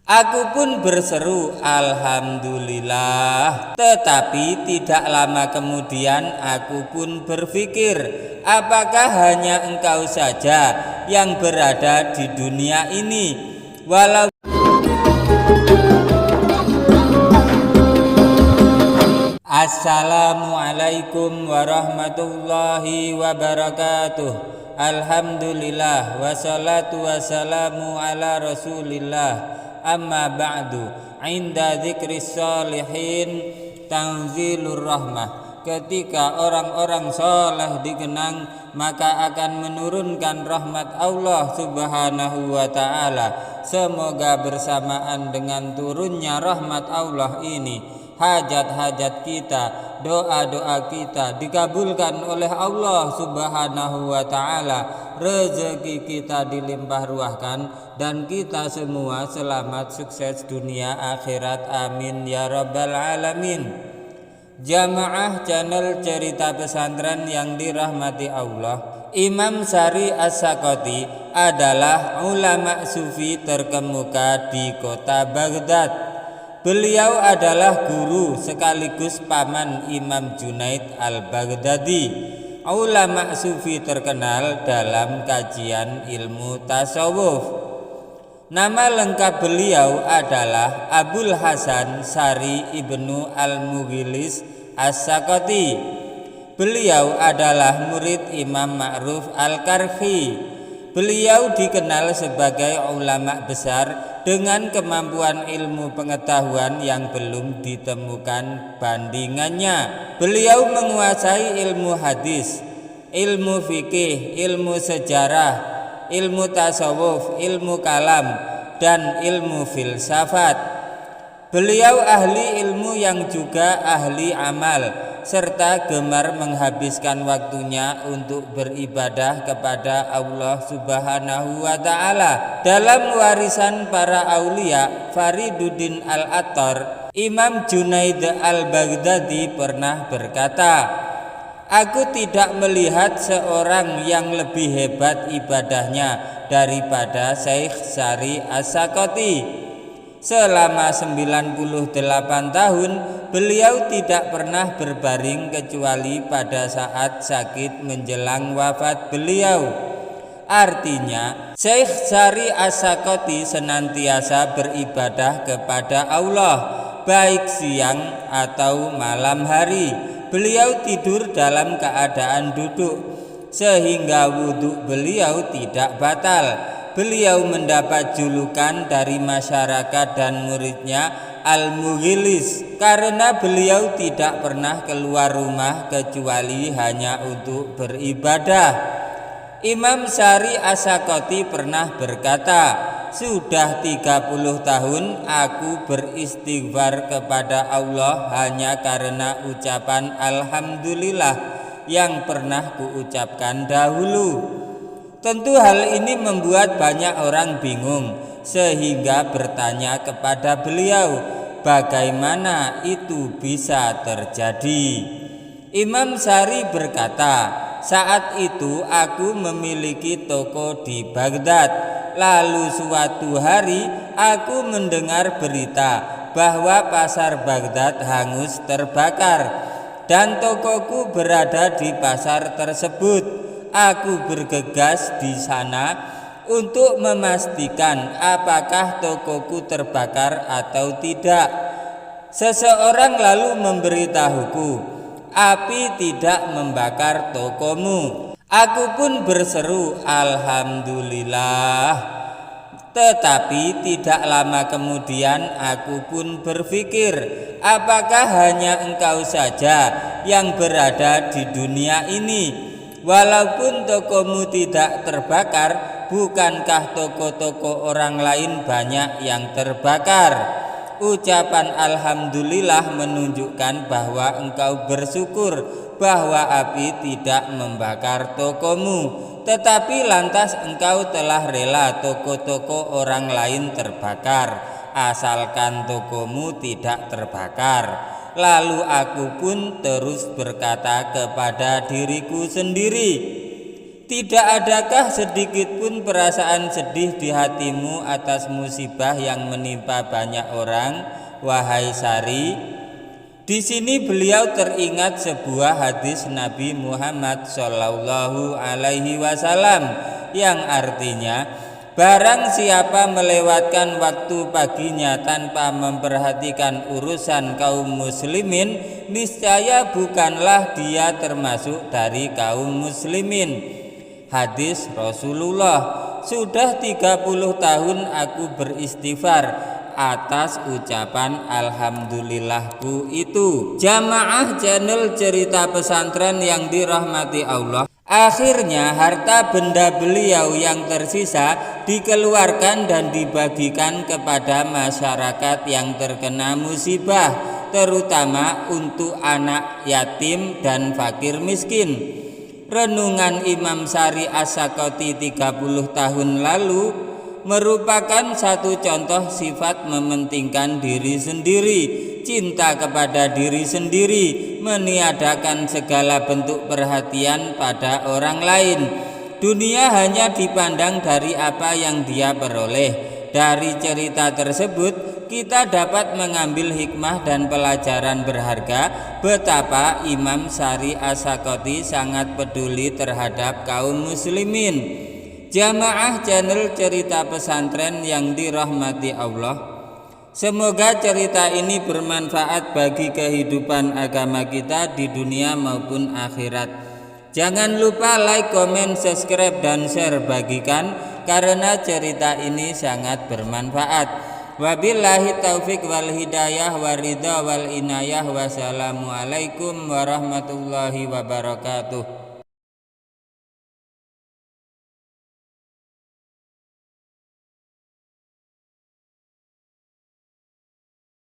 Aku pun berseru alhamdulillah. Tetapi tidak lama kemudian aku pun berpikir, apakah hanya engkau saja yang berada di dunia ini? Walau Assalamualaikum warahmatullahi wabarakatuh. Alhamdulillah wassalatu wassalamu ala rasulillah. Amma ba'du, inda dzikris sholihin tanzilur rahmah. Ketika orang-orang soleh dikenang, maka akan menurunkan rahmat Allah subhanahu wa ta'ala. Semoga bersamaan dengan turunnya rahmat Allah ini, hajat-hajat kita, doa-doa kita dikabulkan oleh Allah subhanahu wa ta'ala, rezeki kita dilimpah ruahkan, dan kita semua selamat sukses dunia akhirat, amin ya rabbal alamin. Jamaah channel cerita pesantren yang dirahmati Allah, Imam Syari As-Sakoti adalah ulama sufi terkemuka di kota Baghdad. Beliau adalah guru sekaligus paman Imam Junaid al-Baghdadi, ulama sufi terkenal dalam kajian ilmu tasawuf. Nama lengkap beliau adalah Abul Hasan Syari Ibnu Al-Mughilis As-Sakoti. Beliau adalah murid Imam Ma'ruf Al-Karhi. Beliau dikenal sebagai ulama besar dengan kemampuan ilmu pengetahuan yang belum ditemukan bandingannya. Beliau menguasai ilmu hadis, ilmu fikih, ilmu sejarah, ilmu tasawuf, ilmu kalam, dan ilmu filsafat. Beliau ahli ilmu yang juga ahli amal, serta gemar menghabiskan waktunya untuk beribadah kepada Allah subhanahu wa ta'ala. Dalam warisan para aulia Fariduddin Al-Attar, Imam Junaid al-Baghdadi pernah berkata, aku tidak melihat seorang yang lebih hebat ibadahnya daripada Syekh Syari As-Sakoti. Selama 98 tahun beliau tidak pernah berbaring kecuali pada saat sakit menjelang wafat beliau. Artinya, Syekh Syari As-Sakoti senantiasa beribadah kepada Allah, baik siang atau malam hari. Beliau tidur dalam keadaan duduk, sehingga wudhu beliau tidak batal. Beliau mendapat julukan dari masyarakat dan muridnya Al-Mughilis karena beliau tidak pernah keluar rumah kecuali hanya untuk beribadah. Imam Syari As-Sakoti pernah berkata, sudah 30 tahun aku beristighfar kepada Allah hanya karena ucapan alhamdulillah yang pernah kuucapkan dahulu. Tentu hal ini membuat banyak orang bingung, sehingga bertanya kepada beliau, bagaimana itu bisa terjadi? Imam Syari berkata, saat itu aku memiliki toko di Baghdad. Lalu suatu hari aku mendengar berita bahwa pasar Baghdad hangus terbakar dan tokoku berada di pasar tersebut. Aku bergegas di sana untuk memastikan apakah tokoku terbakar atau tidak. Seseorang lalu memberitahuku, api tidak membakar tokomu. Aku pun berseru alhamdulillah. Tetapi tidak lama kemudian aku pun berpikir, apakah hanya engkau saja yang berada di dunia ini? Walaupun tokomu tidak terbakar, bukankah toko-toko orang lain banyak yang terbakar? Ucapan alhamdulillah menunjukkan bahwa engkau bersyukur bahwa api tidak membakar tokomu, tetapi lantas engkau telah rela toko-toko orang lain terbakar, asalkan tokomu tidak terbakar. Lalu aku pun terus berkata kepada diriku sendiri, Tidak adakah sedikit pun perasaan sedih di hatimu atas musibah yang menimpa banyak orang, wahai Sari? Di sini beliau teringat sebuah hadis Nabi Muhammad Shallallahu Alaihi Wasallam yang artinya, barang siapa melewatkan waktu paginya tanpa memperhatikan urusan kaum muslimin, niscaya bukanlah dia termasuk dari kaum muslimin. Hadis Rasulullah. Sudah 30 tahun aku beristighfar atas ucapan alhamdulillahku itu. Jamaah channel cerita pesantren yang dirahmati Allah, akhirnya harta benda beliau yang tersisa dikeluarkan dan dibagikan kepada masyarakat yang terkena musibah, terutama untuk anak yatim dan fakir miskin. Renungan Imam Sari As-Sakoti 30 tahun lalu merupakan satu contoh sifat mementingkan diri sendiri, cinta kepada diri sendiri, meniadakan segala bentuk perhatian pada orang lain. Dunia hanya dipandang dari apa yang dia peroleh. Dari cerita tersebut kita dapat mengambil hikmah dan pelajaran berharga betapa Imam Sari As-Sakoti sangat peduli terhadap kaum muslimin. Jamaah channel cerita pesantren yang dirahmati Allah, semoga cerita ini bermanfaat bagi kehidupan agama kita di dunia maupun akhirat. Jangan lupa like, komen, subscribe, dan share, bagikan karena cerita ini sangat bermanfaat. Wabillahi taufik wal hidayah waridha wal inayah. Wassalamualaikum warahmatullahi wabarakatuh.